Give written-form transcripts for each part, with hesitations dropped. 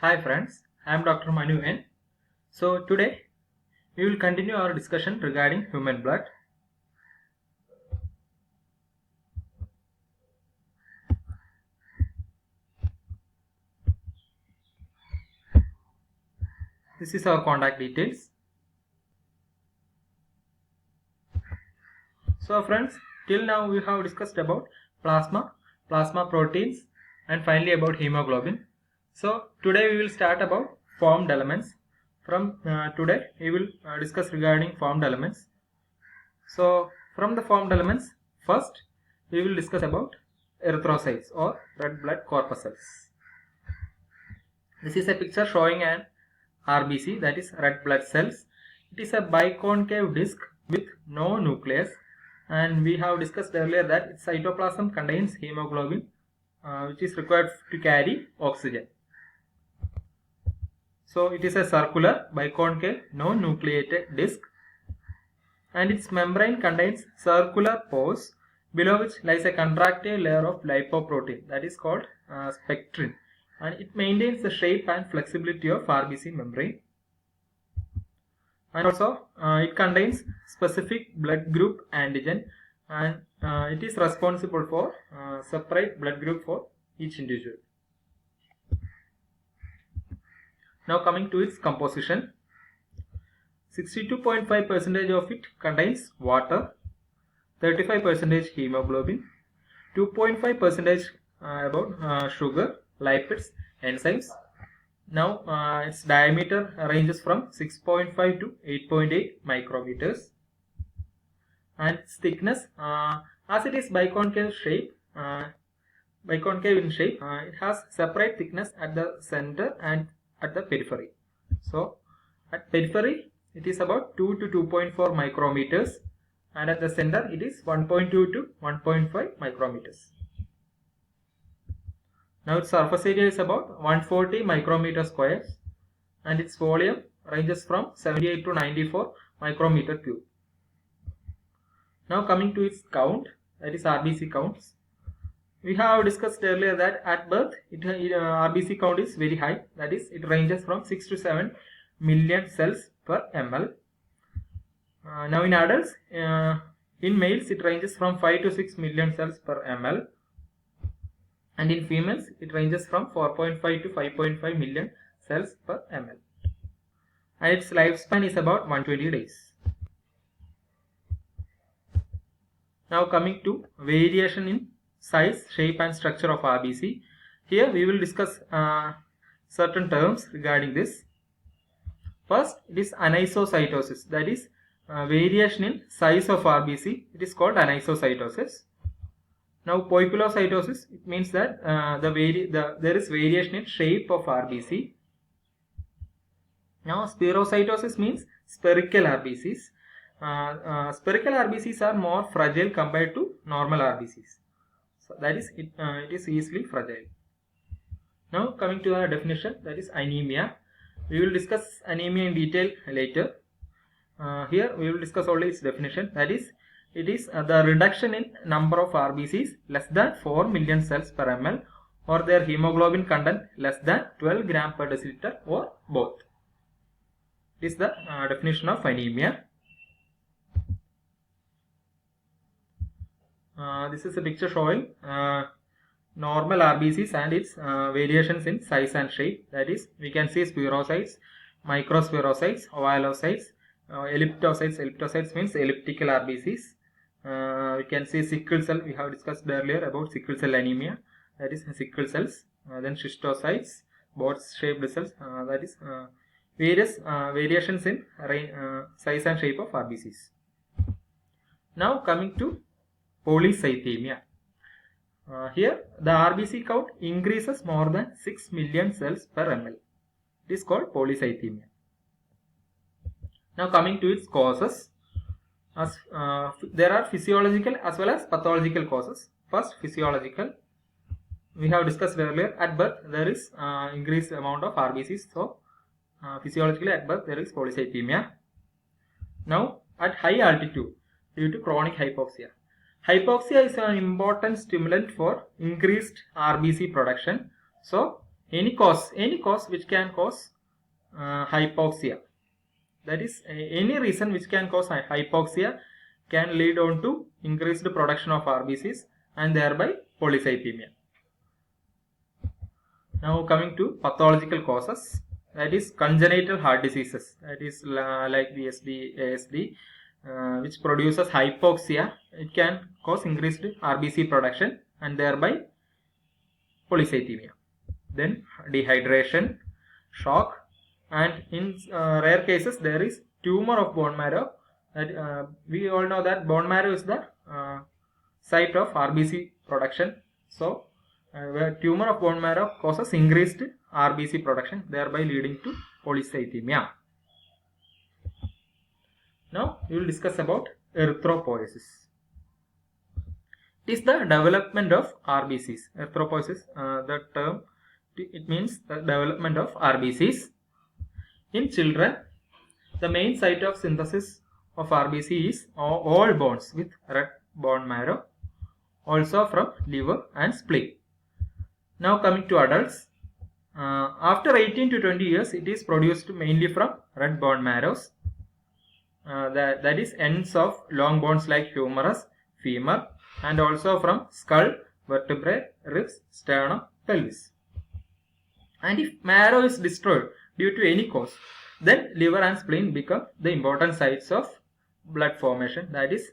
Hi friends, I am Dr. Manu N. So today we will continue our discussion regarding human blood. This is our contact details. So friends, till now we have discussed about plasma proteins and finally about hemoglobin. So today we will start about formed elements. From today we will discuss regarding formed elements. So from the formed elements, first we will discuss about erythrocytes or red blood corpuscles. This is a picture showing an RBC, that is red blood cells. It is a biconcave disc with no nucleus, and we have discussed earlier that its cytoplasm contains hemoglobin which is required to carry oxygen. So it is a circular biconcave non-nucleated disc, and its membrane contains circular pores below which lies a contractile layer of lipoprotein, that is called spectrin, and it maintains the shape and flexibility of RBC membrane. And also it contains specific blood group antigen, and it is responsible for separate blood group for each individual. Now coming to its composition, 62.5% of it contains water, 35% hemoglobin, 2.5% about sugar, lipids, enzymes. Now its diameter ranges from 6.5 to 8.8 micrometers, and its thickness, as it is biconcave in shape, it has separate thickness at the center and at the periphery. So at periphery it is about 2 to 2.4 micrometers, and at the center it is 1.2 to 1.5 micrometers. Now its surface area is about 140 micrometer squares, and its volume ranges from 78 to 94 micrometer cube. Now coming to its count, that is RBC counts. We have discussed earlier that at birth RBC count is very high, that is it ranges from 6 to 7 million cells per ml. Now in adults, in males it ranges from 5 to 6 million cells per ml, and in females it ranges from 4.5 to 5.5 million cells per ml, and its lifespan is about 120 days. Now coming to variation in size, shape and structure of RBC. Here we will discuss certain terms regarding this. First, it is anisocytosis, that is variation in size of RBC. It is called anisocytosis. Now poikilocytosis, it means that there is variation in shape of RBC. Now spherocytosis means spherical RBCs. Spherical RBCs are more fragile compared to normal RBCs. So that is it is easily fragile. Now coming to the definition, that is anemia. We will discuss anemia in detail later. Here we will discuss only its definition, that is it is the reduction in number of RBCs less than 4 million cells per ml, or their hemoglobin content less than 12 gram per deciliter, or both. This is the definition of anemia. This is a picture showing normal RBCs and its variations in size and shape. That is, we can see spherocytes, microspherocytes, ovalocytes, elliptocytes. Elliptocytes means elliptical RBCs. We can see sickle cell. We have discussed earlier about sickle cell anemia. That is sickle cells. Then schistocytes, box-shaped cells. That is various variations in size and shape of RBCs. Now coming to polycythemia. Here the RBC count increases more than 6 million cells per ml. It is called polycythemia. Now coming to its causes, there are physiological as well as pathological causes. First, physiological. We have discussed earlier, at birth there is increased amount of RBCs. So physiologically at birth there is polycythemia. Now at high altitude, due to chronic hypoxia. Hypoxia is an important stimulant for increased RBC production. So any cause which can cause hypoxia. That is, any reason which can cause hypoxia can lead on to increased production of RBCs and thereby polycythemia. Now coming to pathological causes, that is congenital heart diseases, that is like VSD, ASD, which produces hypoxia. It can cause increased RBC production and thereby polycythemia. Then dehydration, shock, and in rare cases there is tumor of bone marrow. That we all know that bone marrow is the site of RBC production. So where tumor of bone marrow causes increased RBC production, thereby leading to polycythemia. Now we will discuss about erythropoiesis. It is the development of RBCs. Erythropoiesis, the term, it means the development of RBCs. In children, the main site of synthesis of RBC is all bones with red bone marrow, also from liver and spleen. Now coming to adults, after 18 to 20 years, it is produced mainly from red bone marrows. That is ends of long bones like humerus, femur, and also from skull, vertebrae, ribs, sternum, pelvis. And if marrow is destroyed due to any cause, then liver and spleen become the important sites of blood formation, that is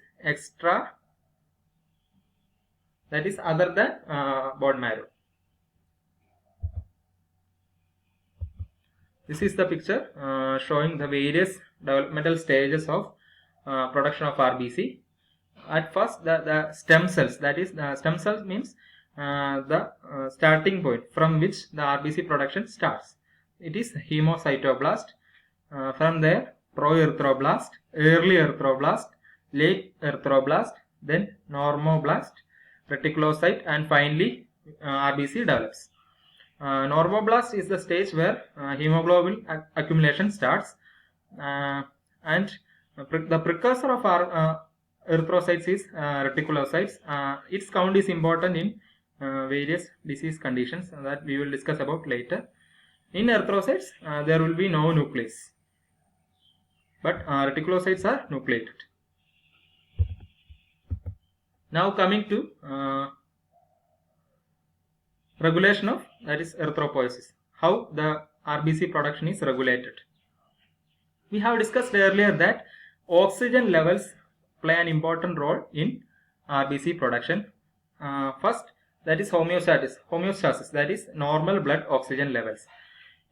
other than bone marrow. This is the picture showing the various developmental stages of production of RBC. At first, the stem cells, that is, the stem cells means the starting point from which the RBC production starts. It is hemocytoblast. From there, proerythroblast, early erythroblast, late erythroblast, then normoblast, reticulocyte, and finally RBC develops. Normoblast is the stage where hemoglobin accumulation starts, and the precursor of our erythrocytes is reticulocytes. Its count is important in various disease conditions that we will discuss about later. In erythrocytes, there will be no nucleus, but reticulocytes are nucleated. Now coming to regulation of, that is, erythropoiesis, how the RBC production is regulated. We have discussed earlier that oxygen levels play an important role in RBC production. First, that is homeostasis, that is normal blood oxygen levels.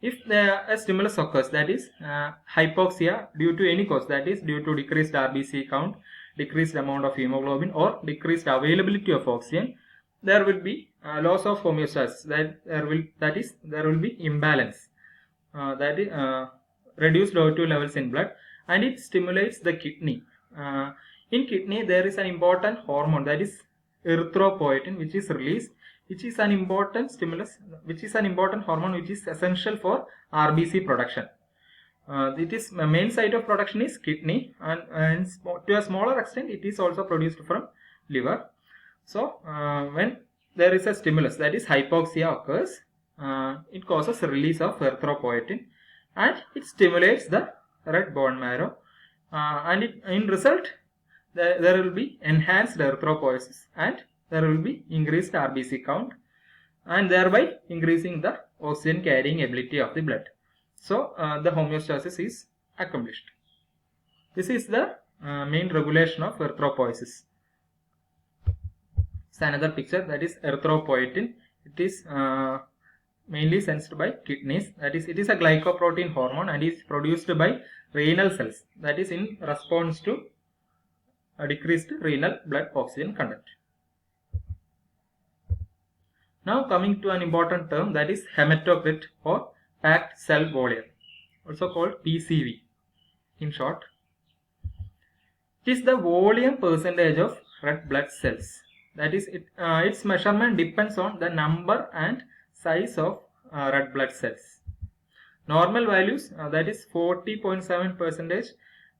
If a stimulus occurs, that is hypoxia due to any cause, that is due to decreased RBC count, decreased amount of hemoglobin, or decreased availability of oxygen, there will be loss of homeostasis. There will be imbalance. That is reduced O2 levels in blood, and it stimulates the kidney. In kidney, there is an important hormone, that is erythropoietin, which is released, which is an important stimulus, which is an important hormone which is essential for RBC production. It is the main site of production is kidney, and to a smaller extent it is also produced from liver. So when there is a stimulus, that is hypoxia occurs, it causes a release of erythropoietin, and it stimulates the red bone marrow, and in result there will be enhanced erythropoiesis, and there will be increased RBC count, and thereby increasing the oxygen carrying ability of the blood. So the homeostasis is accomplished. This is the main regulation of erythropoiesis. It's another picture, that is erythropoietin. It is mainly sensed by kidneys. That is, it is a glycoprotein hormone and is produced by renal cells. That is in response to a decreased renal blood oxygen content. Now coming to an important term, that is hematocrit or packed cell volume, also called PCV in short. It is the volume percentage of red blood cells. That is, its measurement depends on the number and size of red blood cells. Normal values, that is 40.7%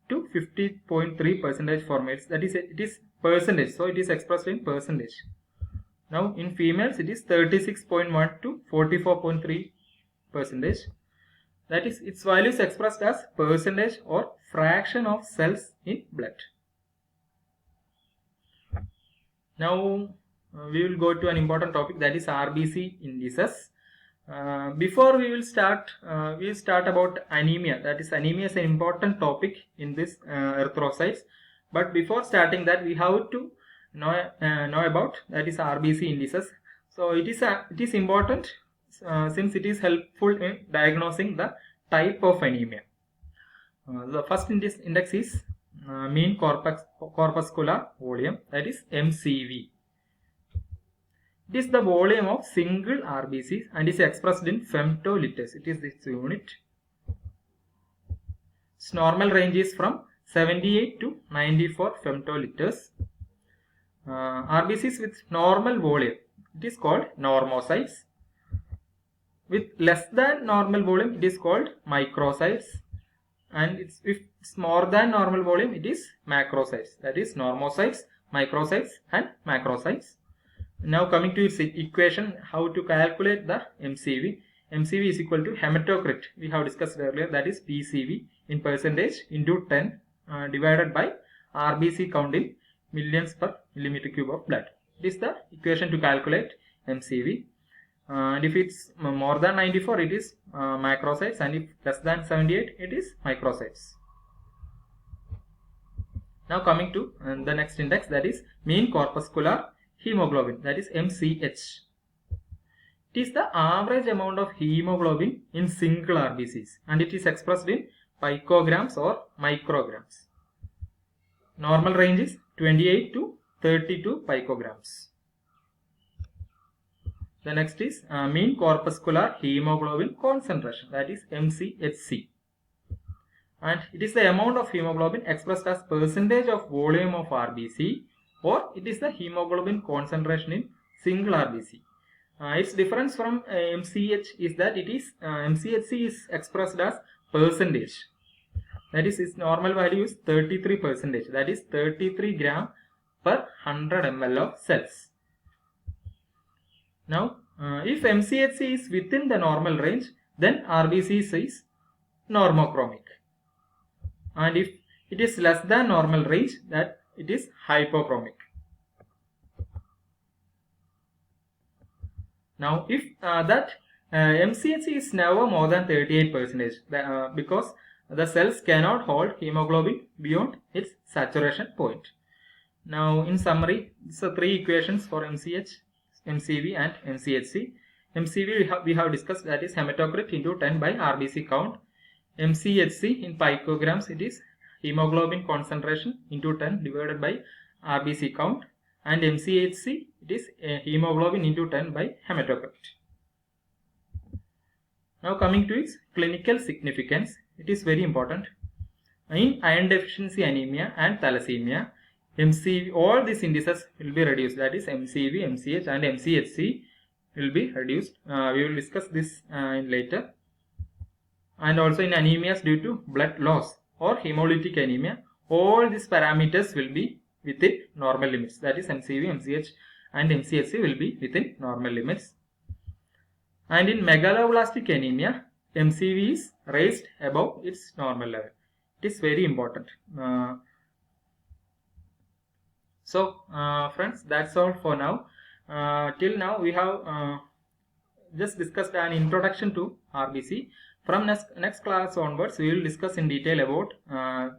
to 50.3% for males. That is, it is percentage, so it is expressed in percentage. Now in females, it is 36.1 to 44.3 percentage. That is, its value is expressed as percentage or fraction of cells in blood. Now we will go to an important topic, that is RBC indices. Before we will start about anemia. That is, anemia is an important topic in this erythrocytes. But before starting that, we have to know about, that is, RBC indices. So it is important since it is helpful in diagnosing the type of anemia. The first index is mean corpuscular volume, that is MCV. It is the volume of single RBCs and is expressed in femtoliters. It is this unit. Its normal range is from 78 to 94 femtoliters. RBCs with normal volume, it is called normocytes. With less than normal volume, it is called microcytes. And if it's more than normal volume, it is macrocytes. That is, normocytes, microcytes and macrocytes. Now coming to its equation, how to calculate the MCV. MCV is equal to hematocrit. We have discussed earlier, that is PCV in percentage into 10 divided by RBC count in millions per millimeter cube of blood. This is the equation to calculate MCV. And if it's more than 94, it is macrocytes, and if less than 78, it is microcytes. Now coming to the next index, that is mean corpuscular hemoglobin, that is MCH. It is the average amount of hemoglobin in single RBCs, and it is expressed in picograms or micrograms. Normal range is 28 to 32 picograms. The next is mean corpuscular hemoglobin concentration, that is MCHC. And it is the amount of hemoglobin expressed as percentage of volume of RBC, or it is the hemoglobin concentration in single RBC. Its difference from MCH is that it is MCHC is expressed as percentage. That is, its normal value is 33%. That is 33 gram per 100 ml of cells. Now, if MCHC is within the normal range, then RBC is normochromic. And if it is less than normal range, that it is hypochromic. Now, if MCHC is never more than 38%, because the cells cannot hold hemoglobin beyond its saturation point. Now, in summary, these are three equations for MCH, MCV and MCHC. MCV we have discussed, that is hematocrit into 10 by RBC count. MCHC in picograms, it is hemoglobin concentration into 10 divided by RBC count. And MCHC, it is hemoglobin into 10 by hematocrit. Now coming to its clinical significance, it is very important. In iron deficiency anemia and thalassemia, MCV, all these indices will be reduced. That is MCV, MCH and MCHC will be reduced. We will discuss this later. And also in anemias due to blood loss or hemolytic anemia, all these parameters will be within normal limits. That is MCV, MCH and MCHC will be within normal limits. And in megaloblastic anemia, MCV is raised above its normal level. It is very important. So friends, that's all for now. Till now we have just discussed an introduction to RBC. From next class onwards, we will discuss in detail about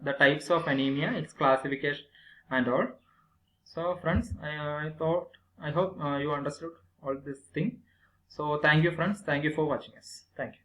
the types of anemia, its classification and all. So friends, I hope you understood all this thing. So thank you friends, thank you for watching us. Thank you.